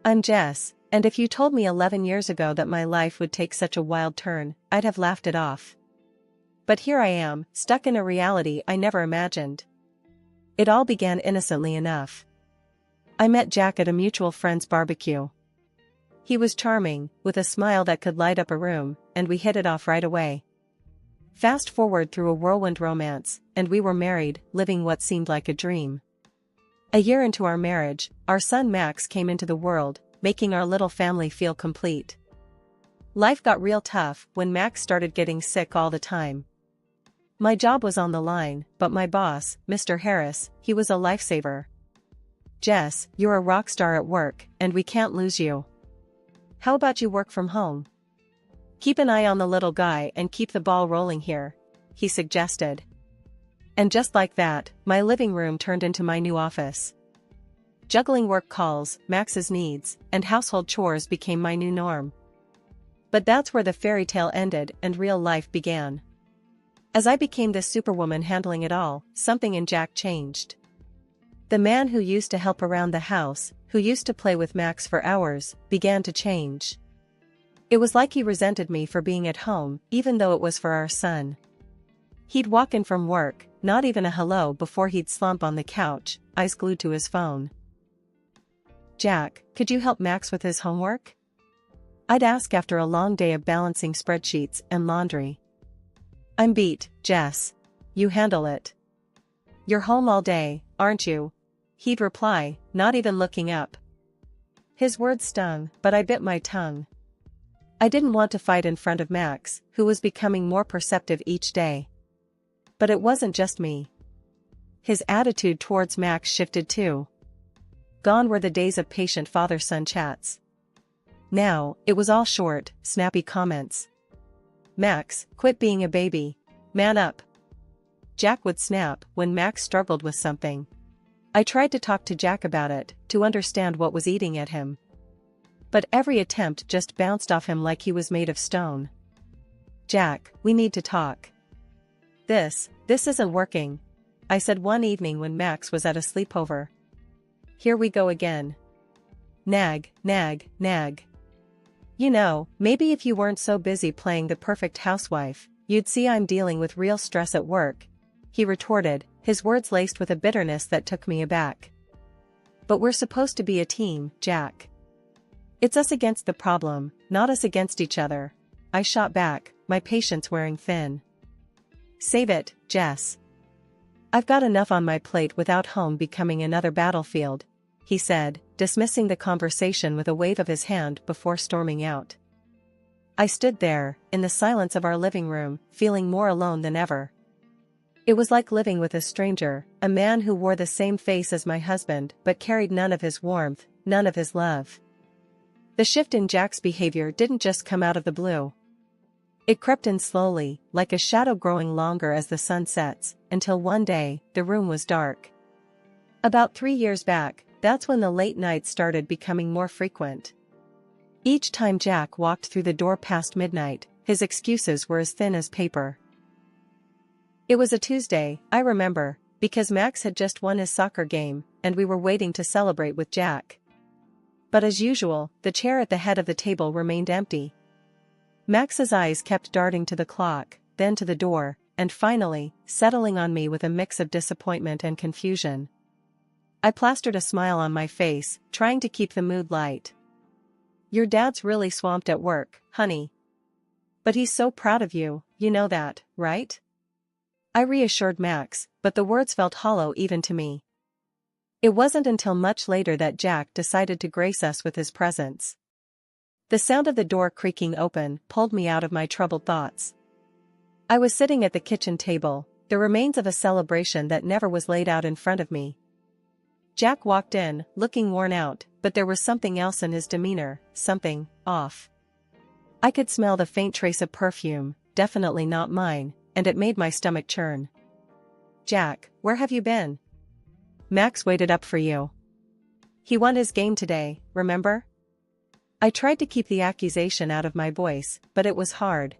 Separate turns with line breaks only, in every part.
I'm Jess, and if you told me 11 years ago that my life would take such a wild turn, I'd have laughed it off. But here I am, stuck in a reality I never imagined. It all began innocently enough. I met Jack at a mutual friend's barbecue. He was charming, with a smile that could light up a room, and we hit it off right away. Fast forward through a whirlwind romance, and we were married, living what seemed like a dream. A year into our marriage, our son Max came into the world, making our little family feel complete. Life got real tough when Max started getting sick all the time. My job was on the line, but my boss, Mr. Harris, he was a lifesaver. Jess, you're a rock star at work, and we can't lose you. How about you work from home? Keep an eye on the little guy and keep the ball rolling here, he suggested. And just like that, my living room turned into my new office. Juggling work calls, Max's needs, and household chores became my new norm. But that's where the fairy tale ended and real life began. As I became this superwoman handling it all, something in Jack changed. The man who used to help around the house, who used to play with Max for hours, began to change. It was like he resented me for being at home, even though it was for our son. He'd walk in from work, not even a hello before he'd slump on the couch, eyes glued to his phone. Jack, could you help Max with his homework? I'd ask after a long day of balancing spreadsheets and laundry. I'm beat, Jess. You handle it. You're home all day, aren't you? He'd reply, not even looking up. His words stung, but I bit my tongue. I didn't want to fight in front of Max, who was becoming more perceptive each day. But it wasn't just me. His attitude towards Max shifted too. Gone were the days of patient father-son chats. Now, it was all short, snappy comments. Max, quit being a baby. Man up. Jack would snap when Max struggled with something. I tried to talk to Jack about it, to understand what was eating at him. But every attempt just bounced off him like he was made of stone. Jack, we need to talk. This isn't working, I said one evening when Max was at a sleepover. Here we go again. Nag, nag, nag. You know, maybe if you weren't so busy playing the perfect housewife, you'd see I'm dealing with real stress at work, he retorted, his words laced with a bitterness that took me aback. But we're supposed to be a team, Jack. It's us against the problem, not us against each other, I shot back, my patience wearing thin. Save it, Jess. I've got enough on my plate without home becoming another battlefield, he said, dismissing the conversation with a wave of his hand before storming out. I stood there, in the silence of our living room, feeling more alone than ever. It was like living with a stranger, a man who wore the same face as my husband but carried none of his warmth, none of his love. The shift in Jack's behavior didn't just come out of the blue. It crept in slowly, like a shadow growing longer as the sun sets, until one day, the room was dark. About 3 years back, that's when the late nights started becoming more frequent. Each time Jack walked through the door past midnight, his excuses were as thin as paper. It was a Tuesday, I remember, because Max had just won his soccer game, and we were waiting to celebrate with Jack. But as usual, the chair at the head of the table remained empty. Max's eyes kept darting to the clock, then to the door, and finally, settling on me with a mix of disappointment and confusion. I plastered a smile on my face, trying to keep the mood light. Your dad's really swamped at work, honey. But he's so proud of you, you know that, right? I reassured Max, but the words felt hollow even to me. It wasn't until much later that Jack decided to grace us with his presence. The sound of the door creaking open pulled me out of my troubled thoughts. I was sitting at the kitchen table, the remains of a celebration that never was laid out in front of me. Jack walked in, looking worn out, but there was something else in his demeanor, something off. I could smell the faint trace of perfume, definitely not mine, and it made my stomach churn. Jack, where have you been? Max waited up for you. He won his game today, remember? I tried to keep the accusation out of my voice, but it was hard.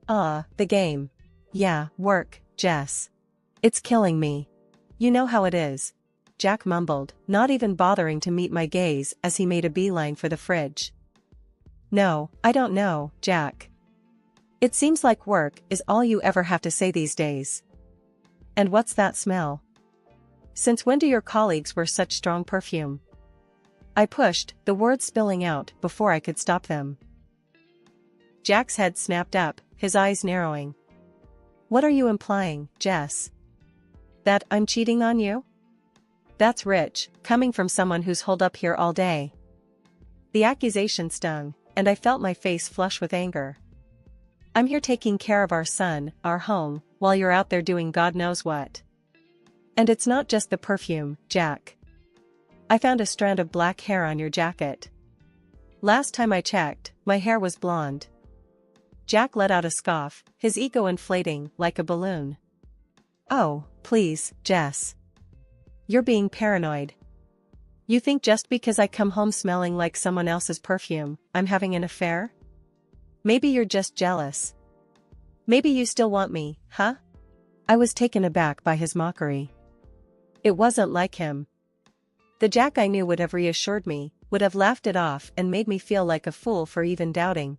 The game. Yeah, work, Jess. It's killing me. You know how it is. Jack mumbled, not even bothering to meet my gaze as he made a beeline for the fridge. No, I don't know, Jack. It seems like work is all you ever have to say these days. And what's that smell? Since when do your colleagues wear such strong perfume? I pushed, the words spilling out before I could stop them. Jack's head snapped up, his eyes narrowing. What are you implying, Jess? That I'm cheating on you? That's rich, coming from someone who's holed up here all day. The accusation stung, and I felt my face flush with anger. I'm here taking care of our son, our home, while you're out there doing God knows what. And it's not just the perfume, Jack. I found a strand of black hair on your jacket. Last time I checked, my hair was blonde. Jack let out a scoff, his ego inflating like a balloon. Oh, please, Jess. You're being paranoid. You think just because I come home smelling like someone else's perfume, I'm having an affair? Maybe you're just jealous. Maybe you still want me, huh? I was taken aback by his mockery. It wasn't like him. The Jack I knew would have reassured me, would have laughed it off and made me feel like a fool for even doubting.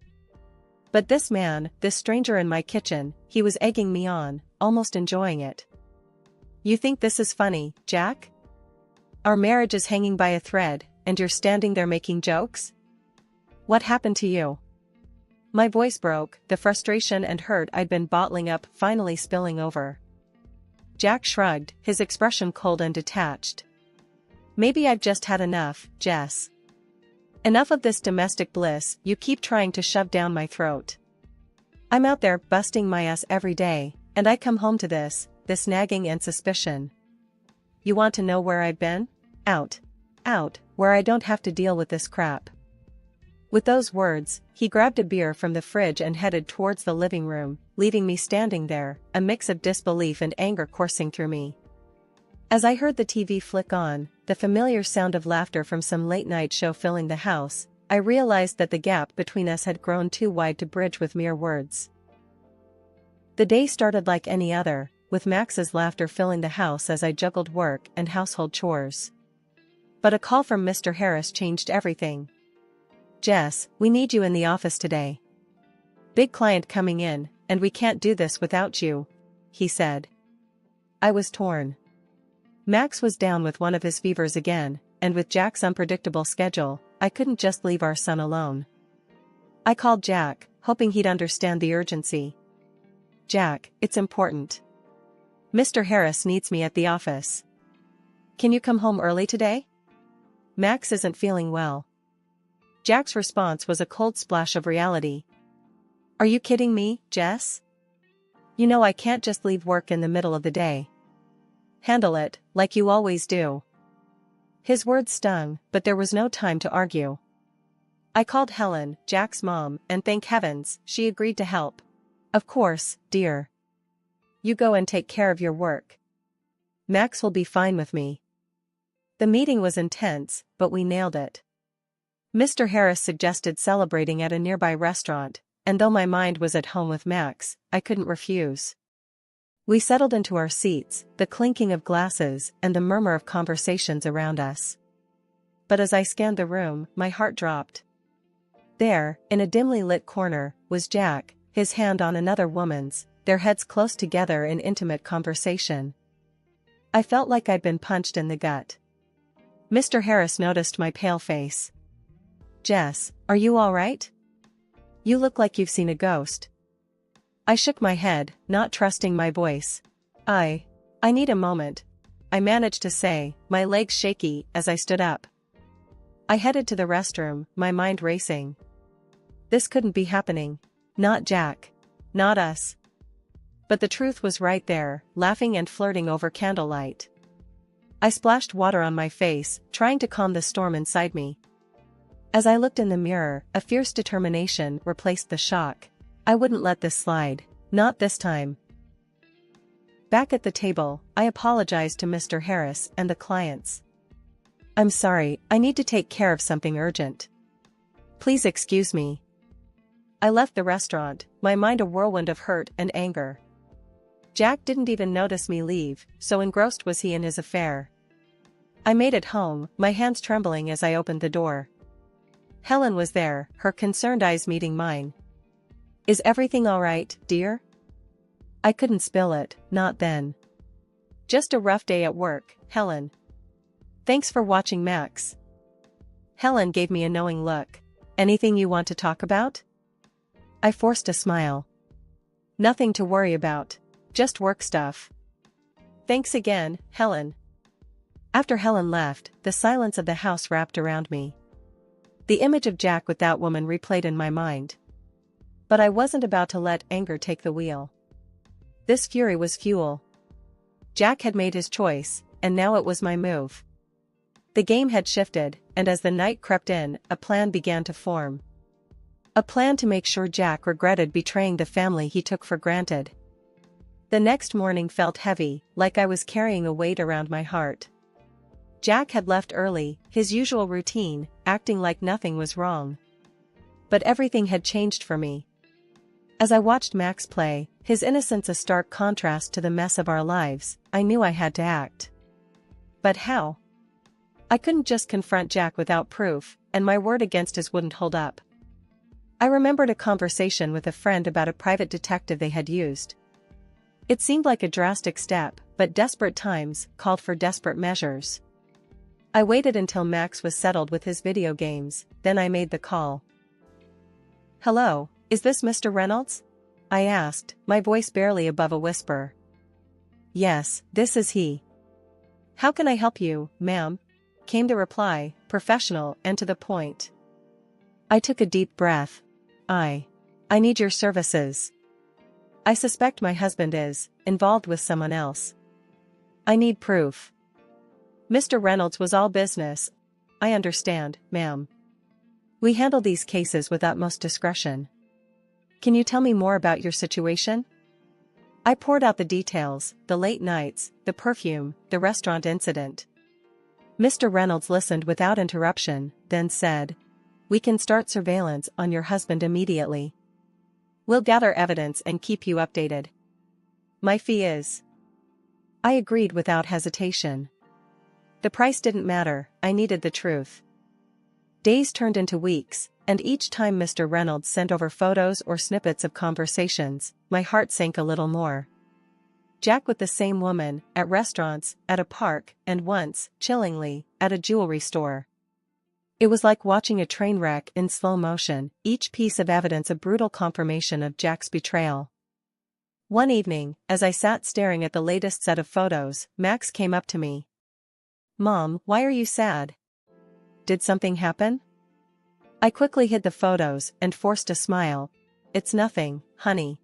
But this man, this stranger in my kitchen, he was egging me on, almost enjoying it. You think this is funny, Jack? Our marriage is hanging by a thread, and you're standing there making jokes? What happened to you? My voice broke, the frustration and hurt I'd been bottling up finally spilling over. Jack shrugged, his expression cold and detached. Maybe I've just had enough, Jess. Enough of this domestic bliss you keep trying to shove down my throat. I'm out there busting my ass every day, and I come home to this nagging and suspicion. You want to know where I've been? Out, where I don't have to deal with this crap. With those words, he grabbed a beer from the fridge and headed towards the living room, leaving me standing there, a mix of disbelief and anger coursing through me. As I heard the TV flick on, the familiar sound of laughter from some late-night show filling the house, I realized that the gap between us had grown too wide to bridge with mere words. The day started like any other, with Max's laughter filling the house as I juggled work and household chores. But a call from Mr. Harris changed everything. Jess, we need you in the office today. Big client coming in, and we can't do this without you, he said. I was torn. Max was down with one of his fevers again, and with Jack's unpredictable schedule, I couldn't just leave our son alone. I called Jack, hoping he'd understand the urgency. Jack, it's important. Mr. Harris needs me at the office. Can you come home early today? Max isn't feeling well. Jack's response was a cold splash of reality. Are you kidding me, Jess? You know I can't just leave work in the middle of the day. Handle it, like you always do. His words stung, but there was no time to argue. I called Helen, Jack's mom, and thank heavens, she agreed to help. Of course, dear. You go and take care of your work. Max will be fine with me. The meeting was intense, but we nailed it. Mr. Harris suggested celebrating at a nearby restaurant, and though my mind was at home with Max, I couldn't refuse. We settled into our seats, the clinking of glasses and the murmur of conversations around us. But as I scanned the room, my heart dropped. There, in a dimly lit corner, was Jack, his hand on another woman's, their heads close together in intimate conversation. I felt like I'd been punched in the gut. Mr. Harris noticed my pale face. Jess, are you all right? You look like you've seen a ghost. I shook my head, not trusting my voice. I need a moment, I managed to say, my legs shaky as I stood up. I headed to the restroom, my mind racing. This couldn't be happening. Not Jack. Not us. But the truth was right there, laughing and flirting over candlelight. I splashed water on my face, trying to calm the storm inside me. As I looked in the mirror, a fierce determination replaced the shock. I wouldn't let this slide. Not this time. Back at the table, I apologized to Mr. Harris and the clients. I'm sorry, I need to take care of something urgent. Please excuse me. I left the restaurant, my mind a whirlwind of hurt and anger. Jack didn't even notice me leave, so engrossed was he in his affair. I made it home, my hands trembling as I opened the door. Helen was there, her concerned eyes meeting mine. "Is everything all right, dear?" I couldn't spill it, not then. "Just a rough day at work, Helen. Thanks for watching, Max." Helen gave me a knowing look. "Anything you want to talk about?" I forced a smile. "Nothing to worry about. Just work stuff." "Thanks again, Helen." After Helen left, the silence of the house wrapped around me. The image of Jack with that woman replayed in my mind. But I wasn't about to let anger take the wheel. This fury was fuel. Jack had made his choice, and now it was my move. The game had shifted, and as the night crept in, a plan began to form. A plan to make sure Jack regretted betraying the family he took for granted. The next morning felt heavy, like I was carrying a weight around my heart. Jack had left early, his usual routine, acting like nothing was wrong. But everything had changed for me. As I watched Max play, his innocence a stark contrast to the mess of our lives, I knew I had to act. But how? I couldn't just confront Jack without proof, and my word against his wouldn't hold up. I remembered a conversation with a friend about a private detective they had used. It seemed like a drastic step, but desperate times called for desperate measures. I waited until Max was settled with his video games, then I made the call. "Hello, is this Mr. Reynolds?" I asked, my voice barely above a whisper. "Yes, this is he." "How can I help you, ma'am?" came the reply, professional and to the point. I took a deep breath. I need your services. I suspect my husband is involved with someone else. I need proof." Mr. Reynolds was all business. "I understand, ma'am. We handle these cases with utmost discretion. Can you tell me more about your situation?" I poured out the details, the late nights, the perfume, the restaurant incident. Mr. Reynolds listened without interruption, then said, "We can start surveillance on your husband immediately. We'll gather evidence and keep you updated. My fee is—" I agreed without hesitation. The price didn't matter, I needed the truth. Days turned into weeks, and each time Mr. Reynolds sent over photos or snippets of conversations, my heart sank a little more. Jack with the same woman, at restaurants, at a park, and once, chillingly, at a jewelry store. It was like watching a train wreck in slow motion, each piece of evidence a brutal confirmation of Jack's betrayal. One evening, as I sat staring at the latest set of photos, Max came up to me. "Mom, why are you sad? Did something happen?" I quickly hid the photos and forced a smile. "It's nothing, honey.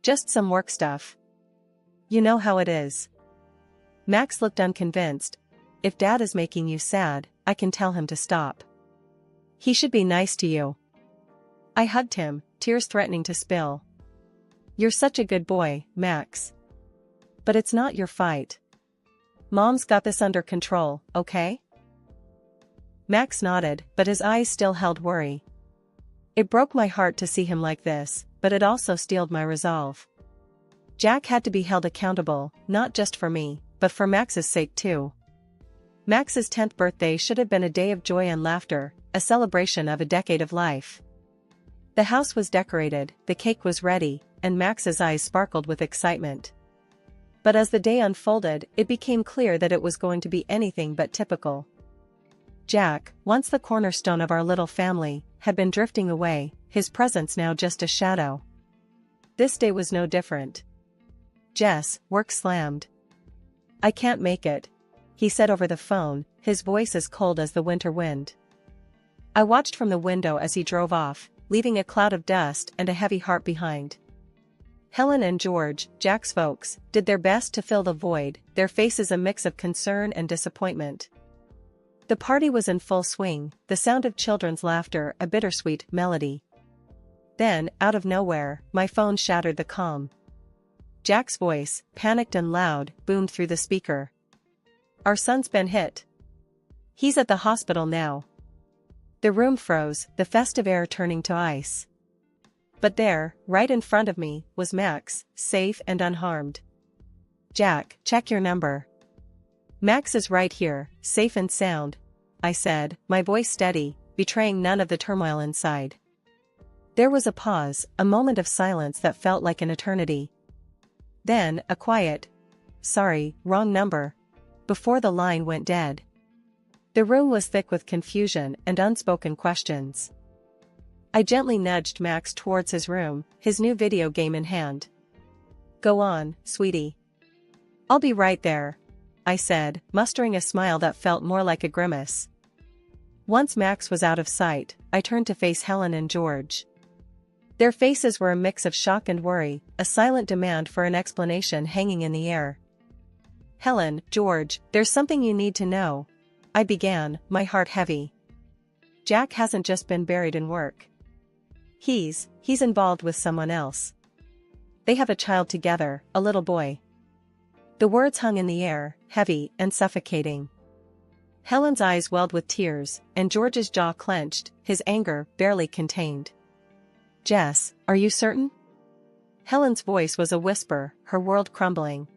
Just some work stuff. You know how it is." Max looked unconvinced. "If Dad is making you sad, I can tell him to stop. He should be nice to you." I hugged him, tears threatening to spill. "You're such a good boy, Max. But it's not your fight. Mom's got this under control, okay?" Max nodded, but his eyes still held worry. It broke my heart to see him like this, but it also steeled my resolve. Jack had to be held accountable, not just for me, but for Max's sake too. Max's 10th birthday should have been a day of joy and laughter, a celebration of a decade of life. The house was decorated, the cake was ready, and Max's eyes sparkled with excitement. But as the day unfolded, it became clear that it was going to be anything but typical. Jack, once the cornerstone of our little family, had been drifting away, his presence now just a shadow. This day was no different. "Jess, work slammed. I can't make it," he said over the phone, his voice as cold as the winter wind. I watched from the window as he drove off, leaving a cloud of dust and a heavy heart behind. Helen and George, Jack's folks, did their best to fill the void, their faces a mix of concern and disappointment. The party was in full swing, the sound of children's laughter a bittersweet melody. Then, out of nowhere, my phone shattered the calm. Jack's voice, panicked and loud, boomed through the speaker. "Our son's been hit. He's at the hospital now." The room froze, the festive air turning to ice. But there, right in front of me, was Max, safe and unharmed. "Jack, check your number." Max is right here, safe and sound, I said, my voice steady, betraying none of the turmoil inside. There was a pause, a moment of silence that felt like an eternity. Then, a quiet, "Sorry, wrong number," before the line went dead. The room was thick with confusion and unspoken questions. I gently nudged Max towards his room, his new video game in hand. "Go on, sweetie." "I'll be right there," I said, mustering a smile that felt more like a grimace. Once Max was out of sight, I turned to face Helen and George. Their faces were a mix of shock and worry, a silent demand for an explanation hanging in the air. "Helen, George, there's something you need to know," I began, my heart heavy. "Jack hasn't just been buried in work. He's involved with someone else. They have a child together, a little boy." The words hung in the air, heavy and suffocating. Helen's eyes welled with tears, and George's jaw clenched, his anger barely contained. "Jess, are you certain?" Helen's voice was a whisper, her world crumbling.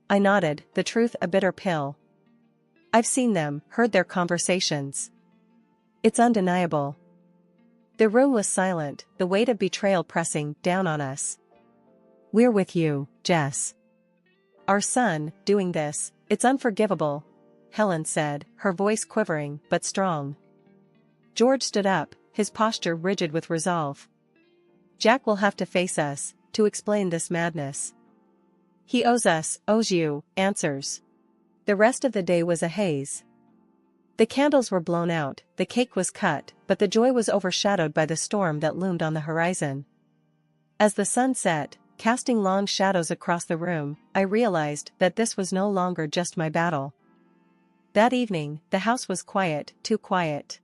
I nodded, the truth a bitter pill. "I've seen them, heard their conversations. It's undeniable." The room was silent, the weight of betrayal pressing down on us. "We're with you, Jess. Our son, doing this, it's unforgivable," Helen said, her voice quivering but strong. George stood up, his posture rigid with resolve. "Jack will have to face us, to explain this madness. He owes you, answers." The rest of the day was a haze. The candles were blown out, the cake was cut, but the joy was overshadowed by the storm that loomed on the horizon. As the sun set, casting long shadows across the room, I realized that this was no longer just my battle. That evening, the house was quiet, too quiet.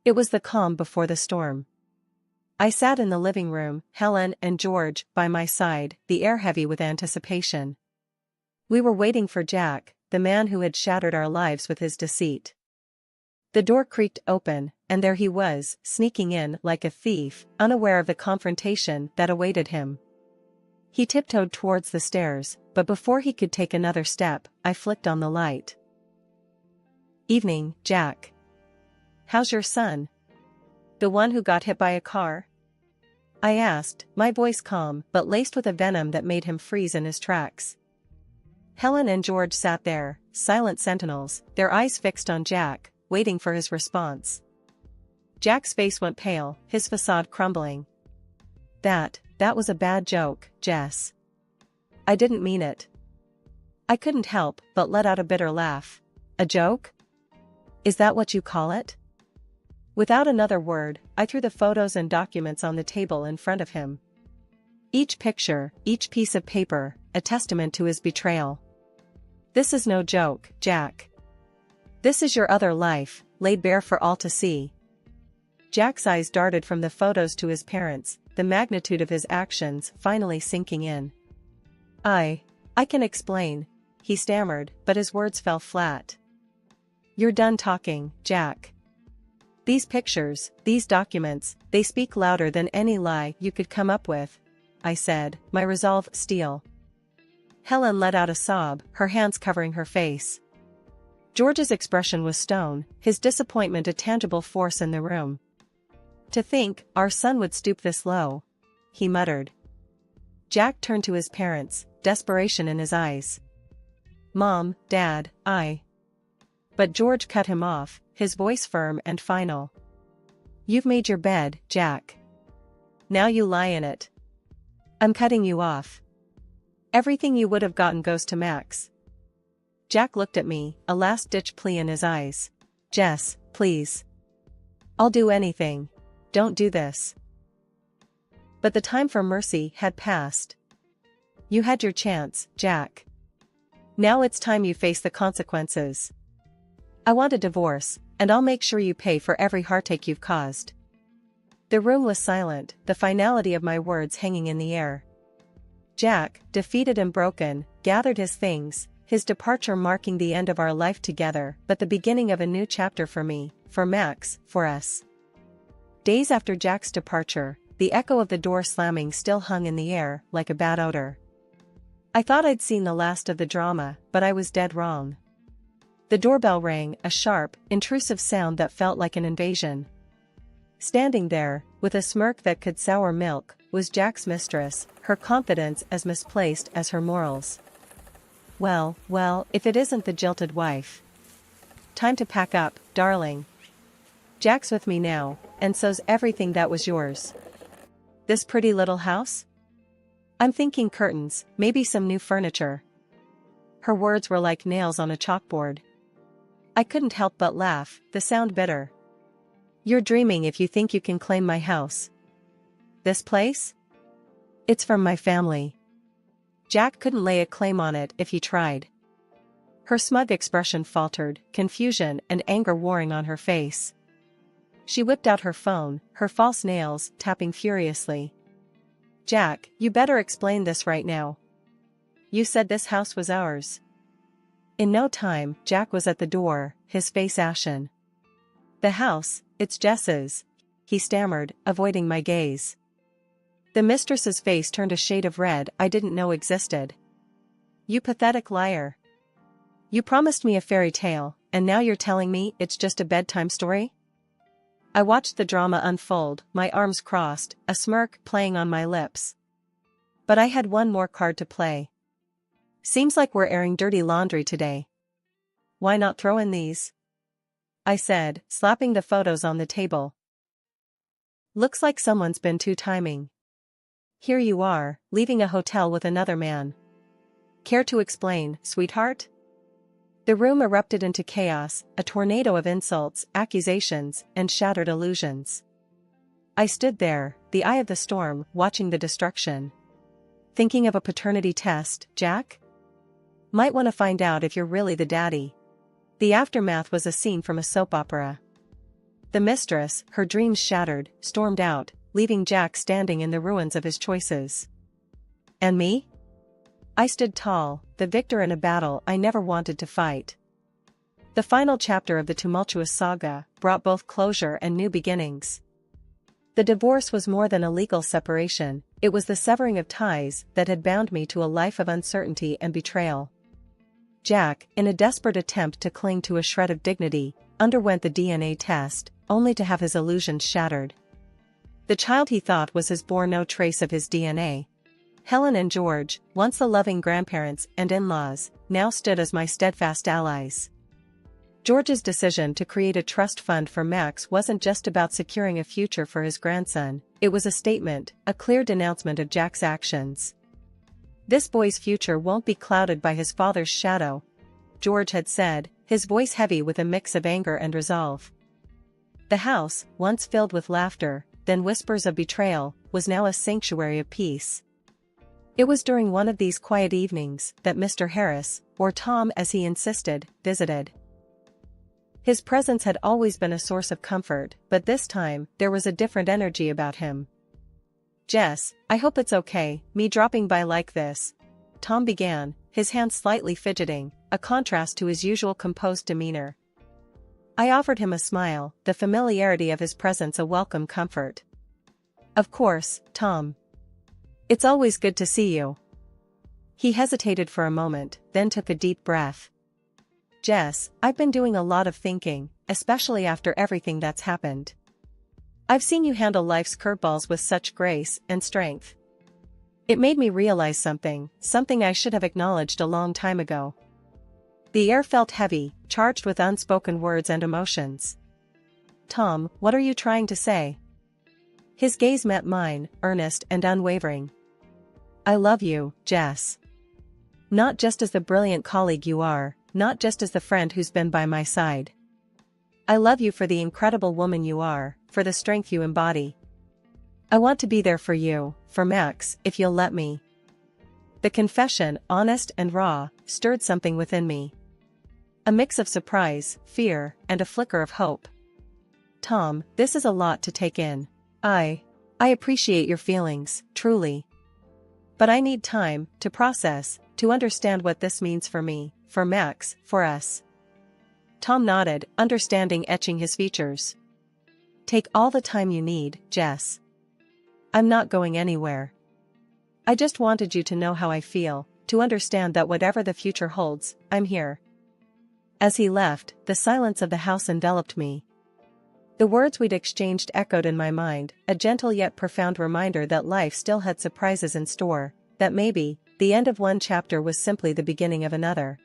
It was the calm before the storm. I sat in the living room, Helen and George by my side, the air heavy with anticipation. We were waiting for Jack, the man who had shattered our lives with his deceit. The door creaked open, and there he was, sneaking in like a thief, unaware of the confrontation that awaited him. He tiptoed towards the stairs, but before he could take another step, I flicked on the light. "Evening, Jack. How's your son? The one who got hit by a car?" I asked, my voice calm but laced with a venom that made him freeze in his tracks. Helen and George sat there, silent sentinels, their eyes fixed on Jack, waiting for his response. Jack's face went pale, his facade crumbling. That was a bad joke, Jess. I didn't mean it." I couldn't help but let out a bitter laugh. "A joke? Is that what you call it?" Without another word, I threw the photos and documents on the table in front of him. Each picture, each piece of paper, a testament to his betrayal. "This is no joke, Jack. This is your other life, laid bare for all to see." Jack's eyes darted from the photos to his parents, the magnitude of his actions finally sinking in. I can explain," he stammered, but his words fell flat. "You're done talking, Jack. These pictures, these documents, they speak louder than any lie you could come up with," I said, my resolve steel. Helen let out a sob, her hands covering her face. George's expression was stone, his disappointment a tangible force in the room. "To think our son would stoop this low," he muttered. Jack turned to his parents, desperation in his eyes. "Mom, Dad, But George cut him off, his voice firm and final. "You've made your bed, Jack. Now you lie in it. I'm cutting you off. Everything you would have gotten goes to Max." Jack looked at me, a last-ditch plea in his eyes. "Jess, please. I'll do anything. Don't do this." But the time for mercy had passed. "You had your chance, Jack. Now it's time you face the consequences. I want a divorce, and I'll make sure you pay for every heartache you've caused." The room was silent, the finality of my words hanging in the air. Jack, defeated and broken, gathered his things, his departure marking the end of our life together but the beginning of a new chapter for me, for Max, for us. Days after Jack's departure, the echo of the door slamming still hung in the air like a bad odor. I thought I'd seen the last of the drama, but I was dead wrong. The doorbell rang, a sharp, intrusive sound that felt like an invasion. Standing there, with a smirk that could sour milk, was Jack's mistress, her confidence as misplaced as her morals. Well, if it isn't the jilted wife. Time to pack up, darling. Jack's with me now, and so's everything that was yours. This pretty little house? I'm thinking curtains, maybe some new furniture. Her words were like nails on a chalkboard. I couldn't help but laugh, the sound bitter. You're dreaming if you think you can claim my house. This place? It's from my family. Jack couldn't lay a claim on it if he tried. Her smug expression faltered, confusion and anger warring on her face. She whipped out her phone, her false nails tapping furiously. Jack, you better explain this right now. You said this house was ours. In no time, Jack was at the door, his face ashen. The house, it's Jess's, he stammered, avoiding my gaze. The mistress's face turned a shade of red I didn't know existed. You pathetic liar. You promised me a fairy tale, and now you're telling me it's just a bedtime story? I watched the drama unfold, my arms crossed, a smirk playing on my lips. But I had one more card to play. Seems like we're airing dirty laundry today. Why not throw in these? I said, slapping the photos on the table. Looks like someone's been two-timing. Here you are, leaving a hotel with another man. Care to explain, sweetheart? The room erupted into chaos, a tornado of insults, accusations, and shattered illusions. I stood there, the eye of the storm, watching the destruction. Thinking of a paternity test, Jack? Might want to find out if you're really the daddy. The aftermath was a scene from a soap opera. The mistress, her dreams shattered, stormed out, leaving Jack standing in the ruins of his choices. And me? I stood tall, the victor in a battle I never wanted to fight. The final chapter of the tumultuous saga brought both closure and new beginnings. The divorce was more than a legal separation, it was the severing of ties that had bound me to a life of uncertainty and betrayal. Jack, in a desperate attempt to cling to a shred of dignity, underwent the DNA test, only to have his illusions shattered. The child he thought was his bore no trace of his DNA. Helen and George, once the loving grandparents and in-laws, now stood as my steadfast allies. George's decision to create a trust fund for Max wasn't just about securing a future for his grandson, it was a statement, a clear denouncement of Jack's actions. This boy's future won't be clouded by his father's shadow, George had said, his voice heavy with a mix of anger and resolve. The house, once filled with laughter, then whispers of betrayal, was now a sanctuary of peace. It was during one of these quiet evenings that Mr. Harris, or Tom as he insisted, visited. His presence had always been a source of comfort, but this time, there was a different energy about him. Jess, I hope it's okay, me dropping by like this. Tom began, his hand slightly fidgeting, a contrast to his usual composed demeanor. I offered him a smile, the familiarity of his presence a welcome comfort. Of course, Tom. It's always good to see you. He hesitated for a moment, then took a deep breath. Jess, I've been doing a lot of thinking, especially after everything that's happened. I've seen you handle life's curveballs with such grace and strength. It made me realize something I should have acknowledged a long time ago. The air felt heavy, charged with unspoken words and emotions. Tom, what are you trying to say? His gaze met mine, earnest and unwavering. I love you, Jess. Not just as the brilliant colleague you are, not just as the friend who's been by my side. I love you for the incredible woman you are, for the strength you embody. I want to be there for you, for Max, if you'll let me. The confession, honest and raw, stirred something within me. A mix of surprise, fear, and a flicker of hope. Tom, this is a lot to take in. I appreciate your feelings, truly. But I need time, to process, to understand what this means for me, for Max, for us. Tom nodded, understanding etching his features. Take all the time you need, Jess. I'm not going anywhere. I just wanted you to know how I feel, to understand that whatever the future holds, I'm here. As he left, the silence of the house enveloped me. The words we'd exchanged echoed in my mind, a gentle yet profound reminder that life still had surprises in store, that maybe, the end of one chapter was simply the beginning of another.